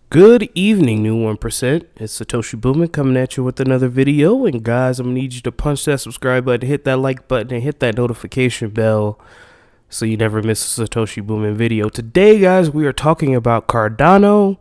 Good evening, new 1%. It's Satoshi Boomin coming at you with another video. And guys, I'm going to need you to punch that subscribe button, hit that like button, and hit that notification bell so you never miss a Satoshi Boomin video. Today, guys, we are talking about Cardano.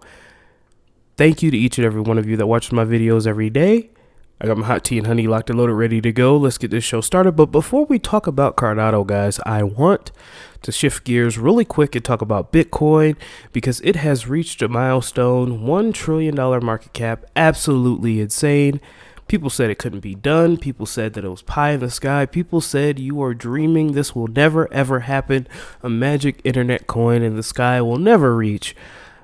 Thank you to each and every one of you that watches my videos every day. I got my hot tea and honey locked and loaded, ready to go. Let's get this show started. But before we talk about Cardano, guys, I want to shift gears really quick and talk about Bitcoin because it has reached a milestone, $1 trillion market cap. Absolutely insane. People said it couldn't be done. People said that it was pie in the sky. People said you are dreaming. This will never, ever happen. A magic internet coin in the sky will never reach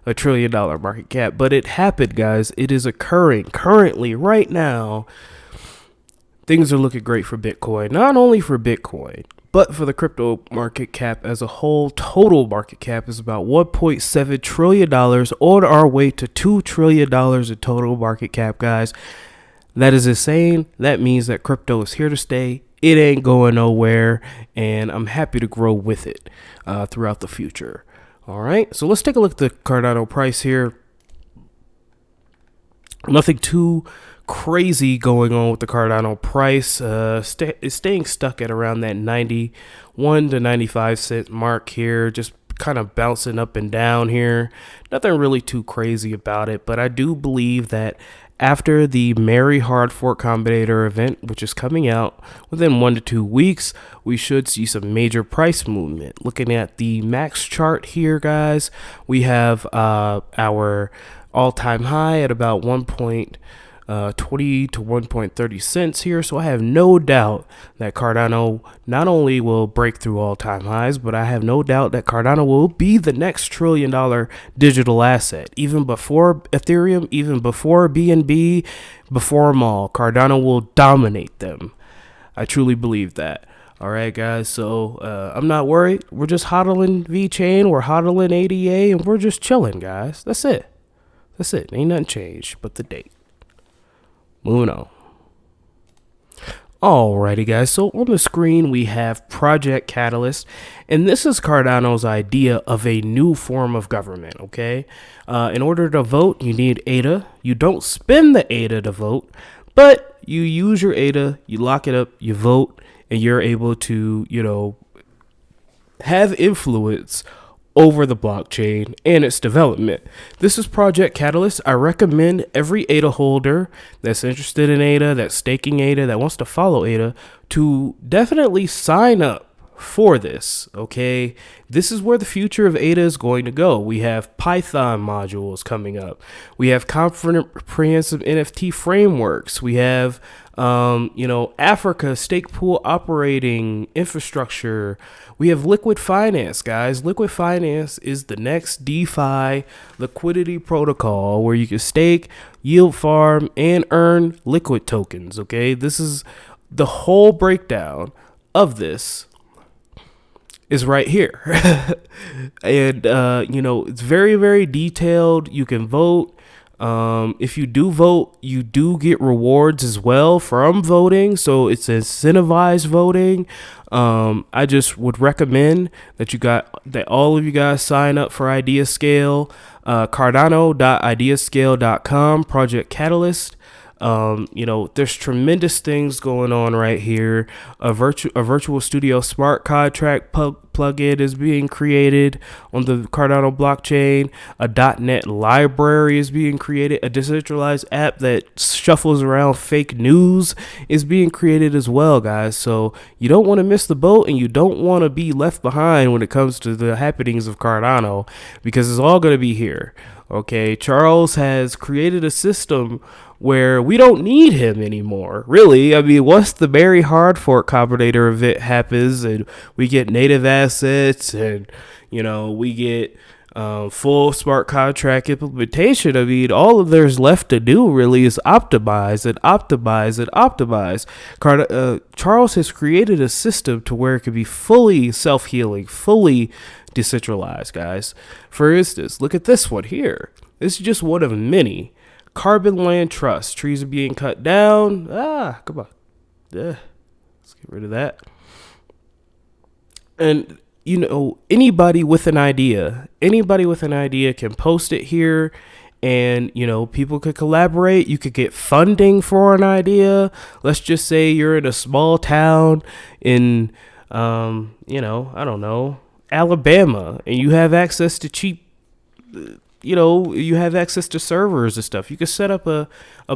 $1 trillion market cap, but it happened, guys. It is occurring currently right now. Things are looking great for Bitcoin, not only for Bitcoin, but for the crypto market cap as a whole. Total market cap is about $1.7 trillion, on our way to $2 trillion in total market cap, guys. That is insane. That means that crypto is here to stay. It ain't going nowhere, and I'm happy to grow with it throughout the future. All right, so let's take a look at the Cardano price here. Nothing too crazy going on with the Cardano price. It's staying stuck at around that 91 to 95 cent mark here, just kind of bouncing up and down here. Nothing really too crazy about it, but I do believe that after the Merry Hardfork Combinator event, which is coming out within 1 to 2 weeks, we should see some major price movement. Looking at the max chart here, guys, we have our all-time high at about 1.20 to 1.30 cents here. So I have no doubt that Cardano not only will break through all-time highs, but I have no doubt that Cardano will be the next $1 trillion digital asset. Even before Ethereum, even before BNB, before them all, Cardano will dominate them. I truly believe that. All right, guys, so I'm not worried. We're just hodling VeChain, we're hodling ADA, and we're just chilling, guys. That's it. That's it. Ain't nothing changed but the date. Moving on. Alrighty, guys. So on the screen, we have Project Catalyst, and this is Cardano's idea of a new form of government, okay? In order to vote, you need ADA. You don't spend the ADA to vote, but you use your ADA, you lock it up, you vote, and you're able to, have influence over the blockchain and its development. This is Project Catalyst. I recommend every ADA holder that's interested in ADA, that's staking ADA, that wants to follow ADA, to definitely sign up for this, okay? This is where the future of ADA is going to go. We have Python modules coming up. We have comprehensive NFT frameworks. We have Africa stake pool operating infrastructure. We have liquid finance, guys. Liquid finance is the next DeFi liquidity protocol where you can stake, yield farm, and earn liquid tokens, okay? This is the whole breakdown of this is right here. And, it's very, very detailed. You can vote. If you do vote, you do get rewards as well from voting. So it's incentivized voting. I just would recommend that all of you guys sign up for IdeaScale, Cardano.ideascale.com, Project Catalyst. There's tremendous things going on right here. A virtual studio smart contract plugin is being created on the Cardano blockchain. A .NET library is being created. A decentralized app that shuffles around fake news is being created as well, guys. So you don't want to miss the boat, and you don't want to be left behind when it comes to the happenings of Cardano, because it's all going to be here. Okay, Charles has created a system where we don't need him anymore, really. I mean, once the Merry Hardfork Combinator event happens and we get native assets and, we get full smart contract implementation, I mean, all of there's left to do really is optimize and optimize and optimize. Charles has created a system to where it can be fully self-healing, fully decentralized, guys. For instance, look at this one here. This is just one of many. Carbon land trust. Trees are being cut down. Come on. Let's get rid of that. And, anybody with an idea can post it here and people could collaborate. You could get funding for an idea. Let's just say you're in a small town in I don't know, Alabama, and you have access to cheap, you have access to servers and stuff. You could set up a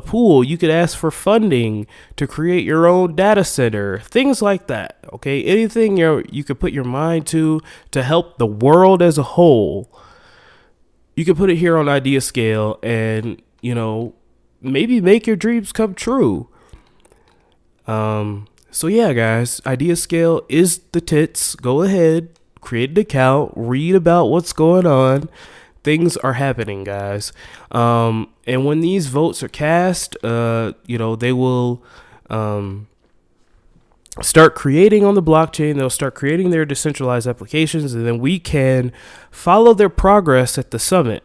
pool. You could ask for funding to create your own data center, things like that. Okay, anything you could put your mind to help the world as a whole. You can put it here on Idea Scale and, maybe make your dreams come true. So yeah, guys, Idea Scale is the tits. Go ahead, create an account, read about what's going on. Things are happening, guys. And when these votes are cast, they will start creating on the blockchain. They'll start creating their decentralized applications, and then we can follow their progress at the summit.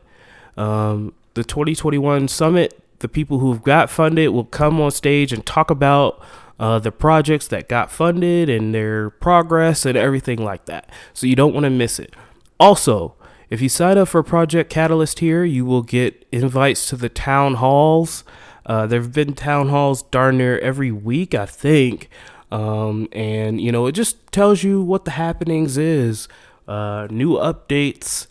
The 2021 summit, the people who've got funded will come on stage and talk about the projects that got funded and their progress and everything like that. So you don't want to miss it. Also, if you sign up for Project Catalyst here, you will get invites to the town halls. There have been town halls darn near every week, I think. And it just tells you what the happenings is, new updates,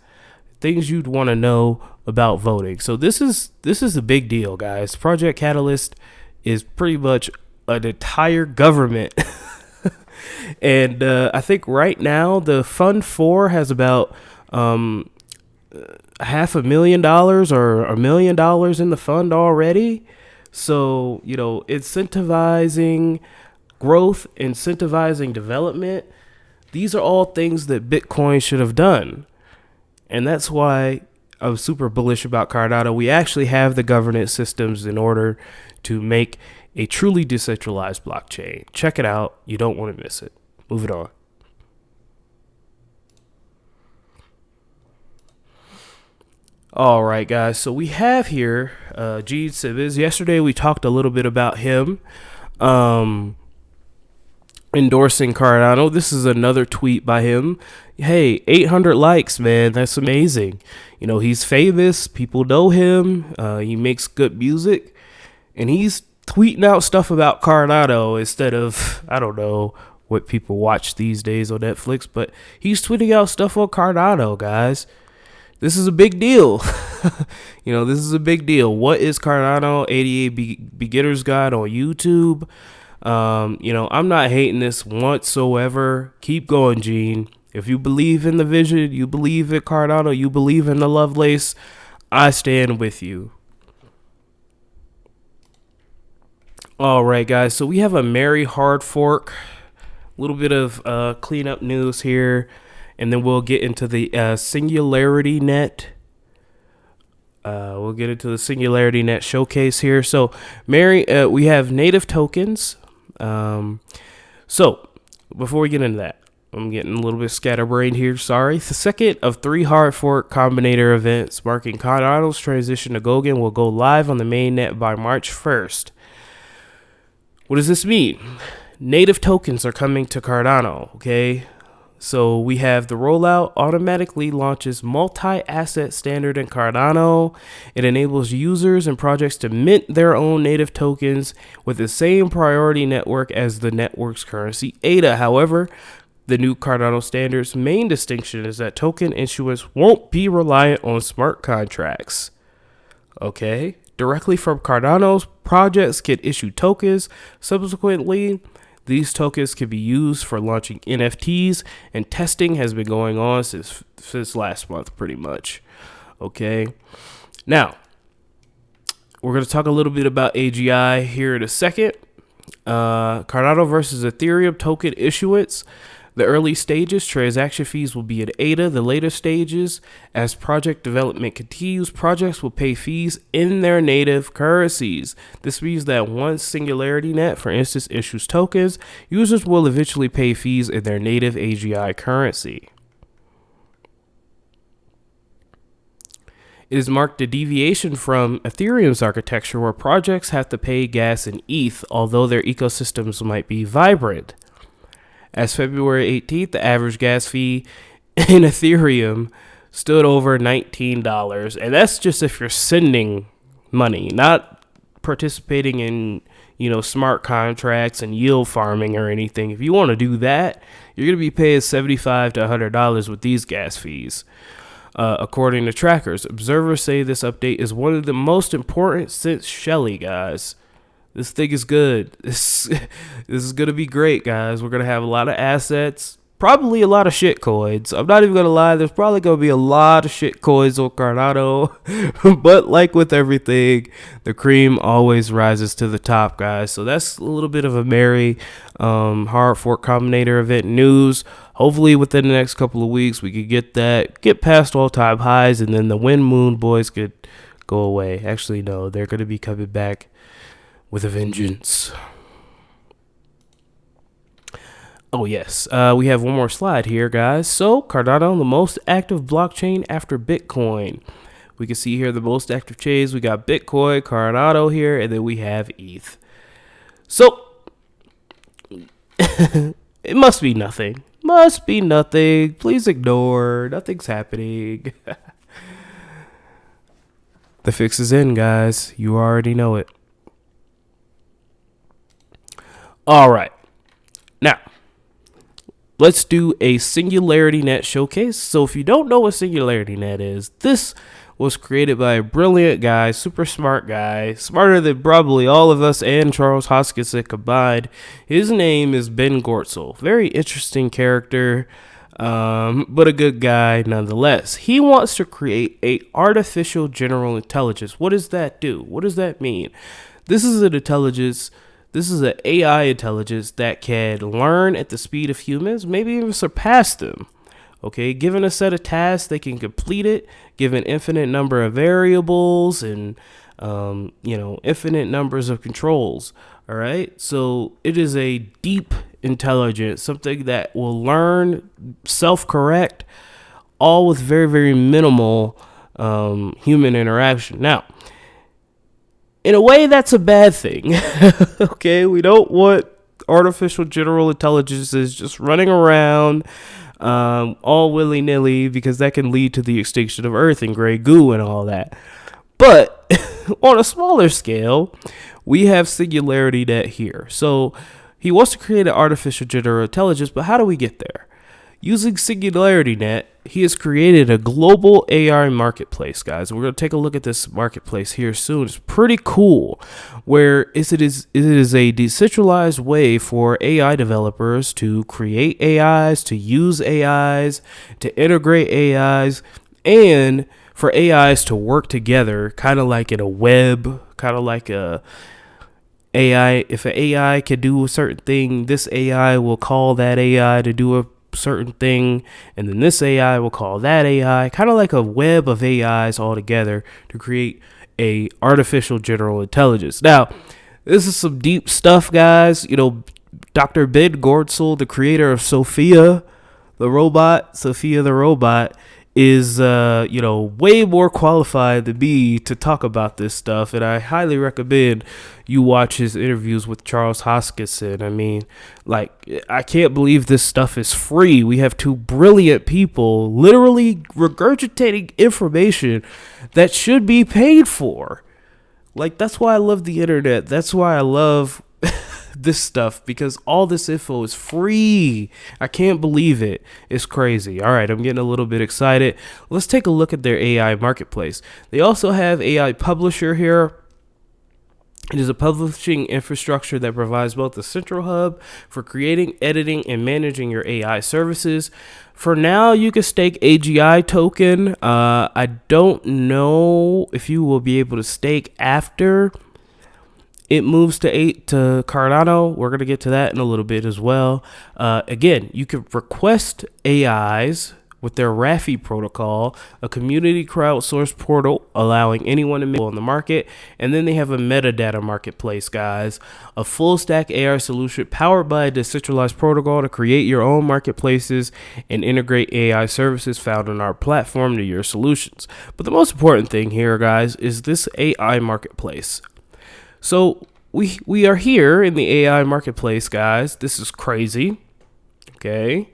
things you'd want to know about voting. So this is a big deal, guys. Project Catalyst is pretty much an entire government. And I think right now the Fund 4 has about $500,000 or $1 million in the fund already. So, incentivizing growth, incentivizing development, these are all things that Bitcoin should have done. And that's why I'm super bullish about Cardano. We actually have the governance systems in order to make a truly decentralized blockchain. Check it out. You don't want to miss it. Move it on. All right, guys. So we have here Gene Simmons. Yesterday we talked a little bit about him endorsing Cardano. This is another tweet by him. Hey, 800 likes, man. That's amazing. He's famous. People know him. He makes good music. And he's tweeting out stuff about Cardano instead of, I don't know what people watch these days on Netflix, but he's tweeting out stuff on Cardano, guys. This is a big deal. This is a big deal. What is Cardano ADA Beginner's Guide on YouTube? I'm not hating this whatsoever. Keep going, Gene. If you believe in the vision, you believe in Cardano, you believe in the Lovelace, I stand with you. All right, guys. So we have a merry hard fork. A little bit of cleanup news here. And then we'll get into the Singularity Net. We'll get into the Singularity Net showcase here. So, we have native tokens. So, before we get into that, I'm getting a little bit scatterbrained here. Sorry. The second of 3 hard fork combinator events marking Cardano's transition to Gogan will go live on the mainnet by March 1st. What does this mean? Native tokens are coming to Cardano, okay? So we have the rollout automatically launches multi-asset standard in Cardano. It enables users and projects to mint their own native tokens with the same priority network as the network's currency ADA. However, the new Cardano standard's main distinction is that token issuance won't be reliant on smart contracts. Okay, directly from Cardano's projects can issue tokens. Subsequently, these tokens can be used for launching NFTs, and testing has been going on since last month, pretty much. Okay. Now, we're going to talk a little bit about AGI here in a second. Cardano versus Ethereum token issuance. The early stages, transaction fees will be at ADA. The later stages, as project development continues, projects will pay fees in their native currencies. This means that once SingularityNet, for instance, issues tokens, users will eventually pay fees in their native AGI currency. It has marked a deviation from Ethereum's architecture, where projects have to pay gas in ETH, although their ecosystems might be vibrant. As February 18th, the average gas fee in Ethereum stood over $19. And that's just if you're sending money, not participating in, smart contracts and yield farming or anything. If you want to do that, you're going to be paying $75 to $100 with these gas fees. According to trackers, observers say this update is one of the most important since Shelly, guys. This thing is good. This is going to be great, guys. We're going to have a lot of assets, probably a lot of shit coins. I'm not even going to lie. There's probably going to be a lot of shit coins on Cardano. But like with everything, the cream always rises to the top, guys. So that's a little bit of a merry Hardfork Combinator event news. Hopefully within the next couple of weeks, we could get past all-time highs, and then the Wind Moon boys could go away. Actually, no, they're going to be coming back with a vengeance. Oh, yes. We have one more slide here, guys. So, Cardano, the most active blockchain after Bitcoin. We can see here the most active chains. We got Bitcoin, Cardano here, and then we have ETH. So, it must be nothing. Must be nothing. Please ignore. Nothing's happening. The fix is in, guys. You already know it. All right. Now, let's do a SingularityNet showcase. So if you don't know what SingularityNet is, this was created by a brilliant guy, super smart guy, smarter than probably all of us and Charles Hoskinson combined. His name is Ben Gortzel. Very interesting character, but a good guy nonetheless. He wants to create a artificial general intelligence. What does that do? What does that mean? This is an intelligence. This is an AI intelligence that can learn at the speed of humans, maybe even surpass them. Okay, given a set of tasks, they can complete it, given infinite number of variables and, infinite numbers of controls. All right, so it is a deep intelligence, something that will learn, self-correct, all with very, very minimal human interaction. Now, in a way, that's a bad thing. Okay, we don't want artificial general intelligences just running around all willy-nilly, because that can lead to the extinction of Earth and gray goo and all that. But on a smaller scale, we have SingularityNet here. So he wants to create an artificial general intelligence, but how do we get there? Using SingularityNet, he has created a global AI marketplace, guys. We're going to take a look at this marketplace here soon. It's pretty cool, where it is a decentralized way for AI developers to create AIs, to use AIs, to integrate AIs, and for AIs to work together, kind of like in a web, kind of like a AI. If an AI can do a certain thing, this AI will call that AI to do a certain thing, and then this AI will call that AI, kind of like a web of AIs all together to create a artificial general intelligence. Now, this is some deep stuff, guys. Dr. Ben Gortzel, the creator of Sophia the robot, is way more qualified than me to talk about this stuff, and I highly recommend you watch his interviews with Charles Hoskinson. I mean, I can't believe this stuff is free. We have two brilliant people literally regurgitating information that should be paid for. That's why I love the internet. That's why I love this stuff, because all this info is free. I can't believe it. It's crazy. All right, I'm getting a little bit excited. Let's take a look at their AI marketplace. They also have AI Publisher here. It is a publishing infrastructure that provides both a central hub for creating, editing, and managing your AI services. For now, you can stake AGI token. I don't know if you will be able to stake after it moves to Cardano. We're going to get to that in a little bit as well. Again, you can request AIs with their Rafi protocol, a community crowdsourced portal allowing anyone to make on the market. And then they have a metadata marketplace, guys, a full stack AI solution powered by a decentralized protocol to create your own marketplaces and integrate AI services found on our platform to your solutions. But the most important thing here, guys, is this AI marketplace. So we are here in the AI marketplace, guys. This is crazy. Okay.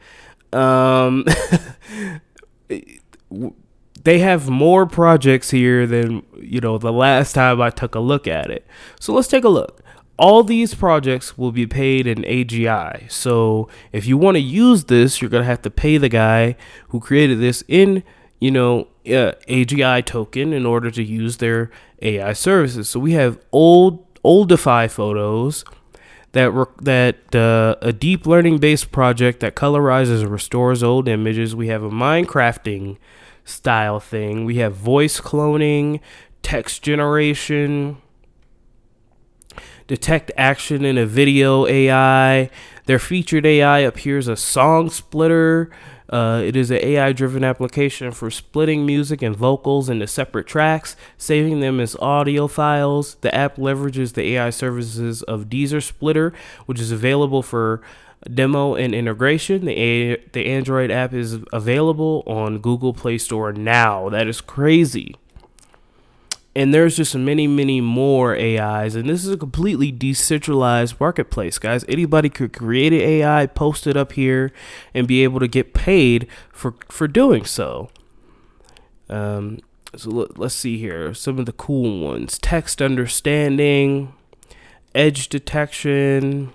they have more projects here than, the last time I took a look at it. So let's take a look. All these projects will be paid in AGI. So if you want to use this, you're going to have to pay the guy who created this in, AGI token in order to use their AI services. So we have old DeFi photos that a deep learning based project that colorizes and restores old images. We have a Minecrafting style thing. We have voice cloning, text generation, detect action in a video AI. Their featured AI appears a song splitter. It is an AI-driven application for splitting music and vocals into separate tracks, saving them as audio files. The app leverages the AI services of Deezer Splitter, which is available for demo and integration. The Android app is available on Google Play Store now. That is crazy. And there's just many, many more AIs. And this is a completely decentralized marketplace, guys. Anybody could create an AI, post it up here, and be able to get paid for doing so. So let's see here. Some of the cool ones. Text understanding, edge detection,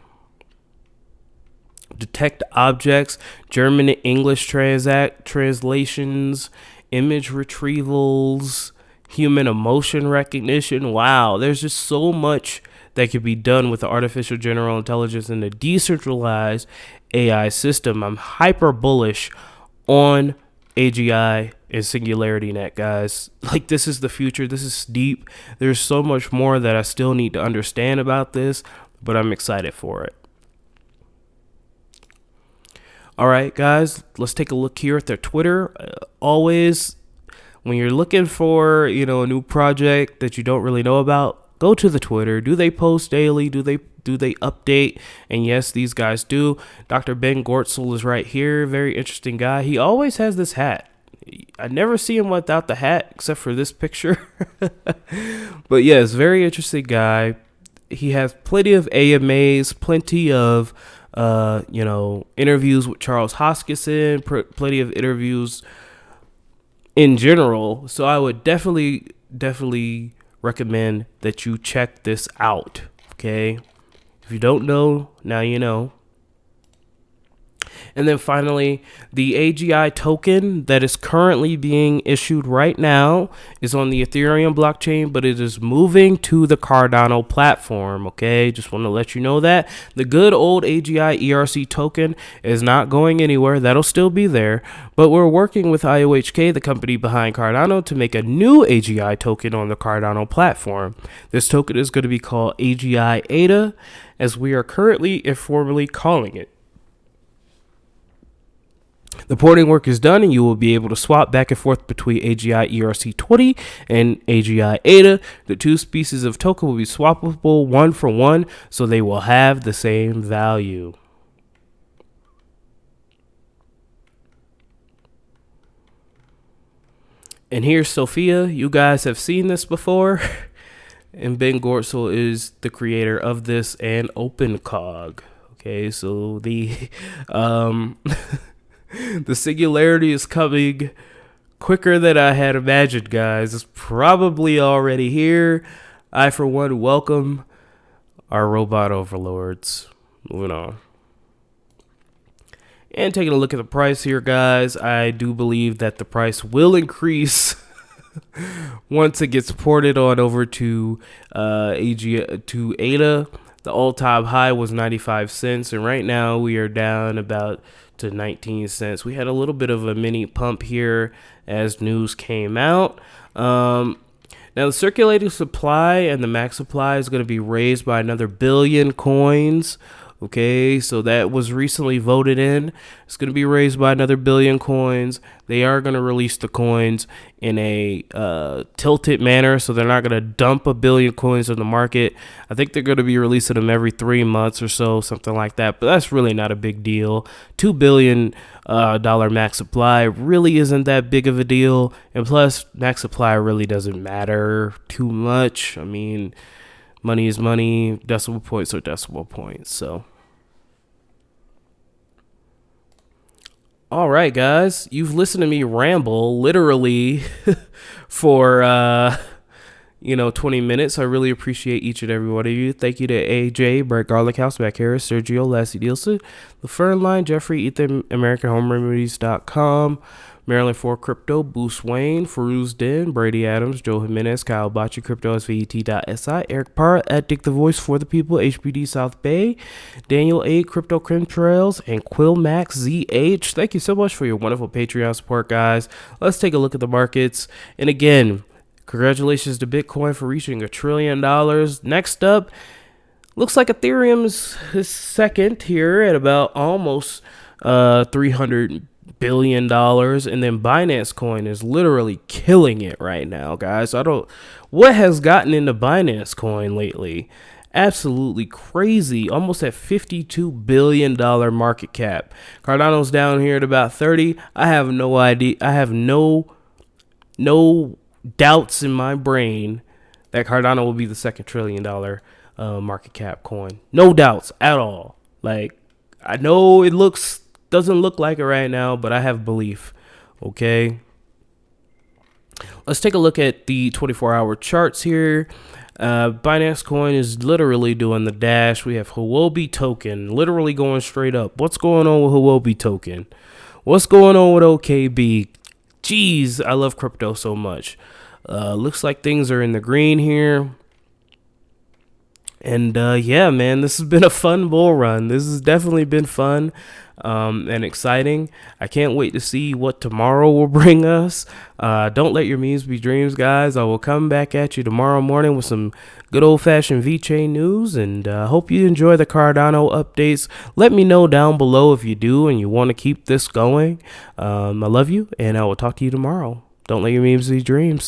detect objects, German to English translations, image retrievals, human emotion recognition. Wow, there's just so much that could be done with the artificial general intelligence and the decentralized AI system. I'm hyper bullish on AGI and SingularityNet, guys. Like, this is the future. This is deep. There's so much more that I still need to understand about this, but I'm excited for it. All right, guys, let's take a look here at their Twitter. Always, when you're looking for, a new project that you don't really know about, go to the Twitter. Do they post daily? Do they update? And yes, these guys do. Dr. Ben Gortzel is right here. Very interesting guy. He always has this hat. I never see him without the hat except for this picture. But yes, very interesting guy. He has plenty of AMAs, plenty of interviews with Charles Hoskinson, plenty of interviews in general. So I would definitely recommend that you check this out. Okay. If you don't know, now you know. And then finally, the AGI token that is currently being issued right now is on the Ethereum blockchain, but it is moving to the Cardano platform. Okay, just want to let you know that the good old AGI ERC token is not going anywhere. That'll still be there, but we're working with IOHK, the company behind Cardano, to make a new AGI token on the Cardano platform. This token is going to be called AGI ADA, as we are currently informally calling it. The porting work is done, and you will be able to swap back and forth between AGI ERC20 and AGI ADA. The two species of token will be swappable 1 for 1, so they will have the same value. And here's Sophia. You guys have seen this before. And Ben Gortzel is the creator of this and OpenCog. Okay, so the the singularity is coming quicker than I had imagined, guys. It's probably already here. I, for one, welcome our robot overlords. Moving on. And taking a look at the price here, guys, I do believe that the price will increase once it gets ported on over to ADA. The all-time high was 95 cents, and right now we are down about to 19 cents. We had a little bit of a mini pump here as news came out. Now the circulating supply and the max supply is going to be raised by another billion coins. Okay, so that was recently voted in. It's going to be raised by another billion coins. They are going to release the coins in a tilted manner, so they're not going to dump a billion coins in the market. I think they're going to be releasing them every 3 months or so, something like that. But that's really not a big deal. $2 billion max supply really isn't that big of a deal. And plus, max supply really doesn't matter too much. I mean, money is money. Decimal points are decimal points. So All right, guys, you've listened to me ramble literally for 20 minutes. I really appreciate each and every one of you. Thank you to AJ, Brett Garlic House, Back Harris, Sergio, Lassie Nielsen, The Fern Line, Jeffrey, Ethan, AmericanHomeRemedies.com, Maryland for Crypto, Boost Wayne, Feruz Den, Brady Adams, Joe Jimenez, Kyle Bocci, Crypto, SVET.SI, Eric Parr, at Dick the Voice for the People, HBD South Bay, Daniel A, Crypto Chemtrails, and Quill Max ZH. Thank you so much for your wonderful Patreon support, guys. Let's take a look at the markets. And again, congratulations to Bitcoin for reaching $1 trillion. Next up, looks like Ethereum's second here at about almost $300 billion, and then Binance Coin is literally killing it right now, guys. What has gotten into Binance Coin lately? Absolutely crazy, almost at $52 billion market cap. Cardano's down here at about 30. I have no idea. I have no doubts in my brain that Cardano will be the second $1 trillion market cap coin. No doubts at all. Like, I know it doesn't look like it right now, but I have belief. Okay. Let's take a look at the 24-hour charts here. Binance Coin is literally doing the dash. We have Huobi token literally going straight up. What's going on with Huobi token? What's going on with OKB? Jeez, I love crypto so much. Looks like things are in the green here. And yeah, man, this has been a fun bull run. This has definitely been fun and exciting. I can't wait to see what tomorrow will bring us. Don't let your memes be dreams, guys. I will come back at you tomorrow morning with some good old-fashioned VeChain news, and hope you enjoy the Cardano updates. Let me know down below if you do and you want to keep this going. I love you, and I will talk to you tomorrow. Don't let your memes be dreams.